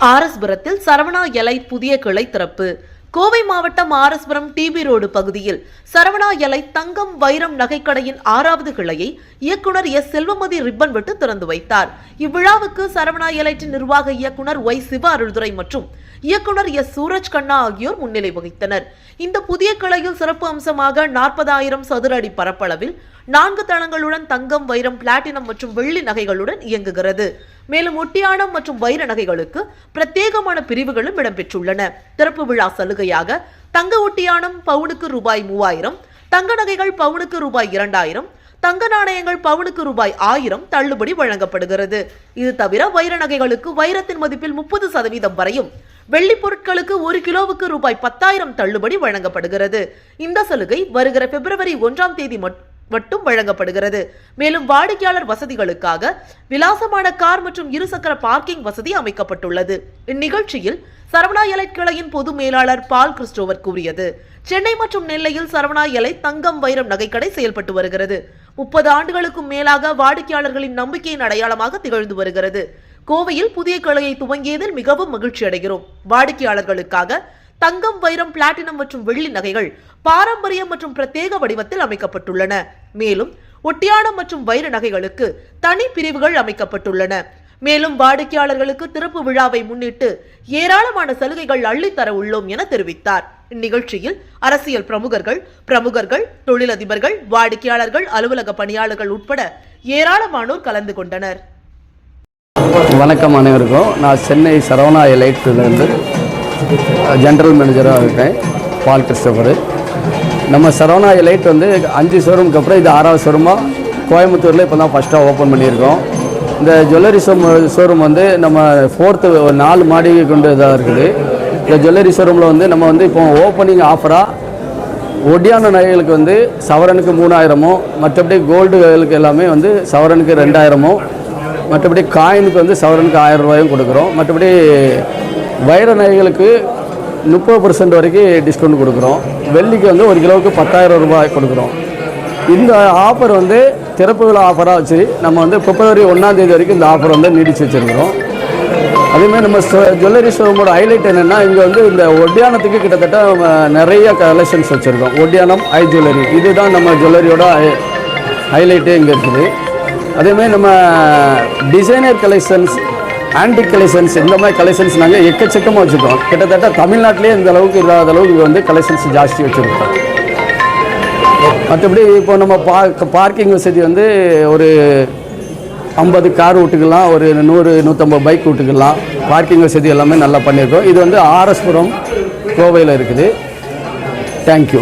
ஆர்எஸ்புரத்தில் Saravana elite புதிய கிளை திறப்பு. கோவை மாவட்டம் ஆர்எஸ்புரம் டிபி ரோடு பகுதியில் சரவணா எலைட் தங்கம் வைரம் நகைக்கடையின் 6வது கிளையை இயக்குனர் எஸ் செல்வமதி ரிப்பன் விட்டு திறந்து வைத்தார். இவ்விழாவுக்கு சரவணா எலைட்டின் நிர்வாக இயக்குனர் ஒய் சிவ அருள்துரை மற்றும் இயக்குனர் எஸ் சூரஜ் கண்ணா ஆகியோர் முன்னிலை வகித்தனர். இந்த புதிய கிளையில் சிறப்பு அம்சமாக 40,000 சதுர அடி பரப்பளவில் 4 தளங்களுடன் தங்கம், வைரம், பிளாட்டினம் மற்றும் வெள்ளி நகைகளுடன் இயங்குகிறது. மேலும் ஒட்டியானம் மற்றும் வைர நகைகளுக்கு பிரத்யேகமான பிரிவுகளும் இடம்பெற்றுள்ளன. திறப்பு விழா சலுகையாக தங்க ஒட்டியானம் பவுனுக்கு ரூபாய் 3000, தங்க நகைகள் பவுனுக்கு ரூபாய் 2000, தங்க நாணயங்கள் பவுனுக்கு ரூபாய் 1000 தள்ளுபடி வழங்கப்படுகிறது. இது தவிர வைர நகைகளுக்கு வைரத்தின் மதிப்பில் 30% வரையும், வெள்ளி பொருட்களுக்கு 1 கிலோவுக்கு ரூபாய் 10,000 தள்ளுபடி வழங்கப்படுகிறது. இந்த சலுகை வருகிற பிப்ரவரி 1ஆம் தேதி மட்டும் வழங்கப்படுகிறது. மேலும் வாடிக்கையாளர் வசதிகளுக்காக விலாசமான கார் மற்றும் இருசக்கர பார்க்கிங் வசதி அமைக்கப்பட்டுள்ளது. இந்நிகழ்ச்சியில் சரவணா எலைட் கிளையின் பொது மேலாளர் பால் கிறிஸ்டோவர் கூறியது, சென்னை மற்றும் நெல்லையில் சரவணா எலைட் தங்கம், வைரம் நகைக்கடை செயல்பட்டு வருகிறது. 30 ஆண்டுகளுக்கும் மேலாக வாடிக்கையாளர்களின் நம்பிக்கையின் அடையாளமாக திகழ்ந்து வருகிறது. கோவையில் புதிய கிளையை துவங்கியதில் மிகவும் மகிழ்ச்சி அடைகிறோம். வாடிக்கையாளர்களுக்காக தங்கம், வைரம், பிளாட்டினம் மற்றும் வெள்ளி நகைகள் பாரம்பரியம் மற்றும் பிரத்யேக வடிவத்தில் அமைக்கப்பட்டுள்ளன. மேலும் ஒட்டியானம் மற்றும் வைர நகைகளுக்கு தனி பிரிவுகள் அமைக்கப்பட்டுள்ளன. மேலும் வாடிக்கையாளர்களுக்கு திறப்பு விழாவை முன்னிட்டு ஏராளமான சலுகைகள் அள்ளித்தர உள்ளோம் என தெரிவித்தார். இந்நிகழ்ச்சியில் அரசியல் பிரமுகர்கள், தொழிலதிபர்கள், வாடிக்கையாளர்கள், அலுவலக பணியாளர்கள் உட்பட ஏராளமானோர் கலந்து கொண்டனர். வணக்கம் அனைவருக்கும். நான் சென்னை சரவணா எலைட்டிலிருந்து ஜென்ரல் மேனேஜராக இருக்கேன், பால் கிறிஸ்டோபர். நம்ம சரவணா எலைட் 5 ஷோரூமுக்கு அப்புறம் இது 6வது ஷோரூமாக கோயம்புத்தூரில் இப்போ தான் ஃபஸ்ட்டாக ஓப்பன் பண்ணியிருக்கோம். இந்த ஜுவல்லரி ஷோரூம் நம்ம 4th 4 மாடி கொண்டு இதாக இருக்குது. இந்த ஜுவல்லரி ஷோரூமில் நம்ம இப்போ ஓப்பனிங் ஆஃபராக ஒடியான நகைகளுக்கு சவரனுக்கு 3000, மற்றபடி கோல்டுகளுக்கு எல்லாமே சவரனுக்கு 2000, மற்றபடி காயினுக்கு சவரனுக்கு 1000 ரூபாயும் கொடுக்குறோம். மற்றபடி வைர நகைகளுக்கு 30% வரைக்கும் டிஸ்கவுண்ட் கொடுக்குறோம். வெள்ளிக்கு 1 கிலோவுக்கு 10,000 ரூபாய் கொடுக்குறோம். இந்த ஆஃபர் திறப்பு விழா ஆஃபராக வச்சு நம்ம பிப்ரவரி 1ஆம் தேதி வரைக்கும் இந்த ஆஃபர் நீடிச்சு வச்சுருக்கிறோம். அதேமாதிரி நம்ம ஜுவல்லரி ஷோரூமோட ஹைலைட் என்னென்னா, இங்கே இந்த ஒட்டியானத்துக்கு கிட்டத்தட்ட நிறைய கலெக்ஷன்ஸ் வச்சுருக்கோம். ஒட்டியானம், ஐ ஜுவல்லரி, இதுதான் நம்ம ஜுவல்லரியோட ஹைலைட்டே இங்கே இருக்குது. அதேமாதிரி நம்ம டிசைனர் கலெக்ஷன்ஸ், ஆன்டிக் கலெக்ஷன்ஸ், இந்த மாதிரி கலெக்ஷன்ஸ் நாங்கள் எக்கச்சக்கமாக வச்சுருக்கோம். கிட்டத்தட்ட தமிழ்நாட்டிலே இந்த அளவுக்கு இல்லாத அளவுக்கு கலெக்ஷன்ஸ் ஜாஸ்தி வச்சுருக்கோம். மற்றபடி இப்போ நம்ம பார்க்கிங் வசதி ஒரு 50 கார் விட்டுக்கலாம், ஒரு 100-150 பைக் விட்டுக்கலாம். பார்க்கிங் வசதி எல்லாமே நல்லா பண்ணியிருக்கோம். இது ஆர்எஸ்புரம் கோவையில் இருக்குது. தேங்க்யூ.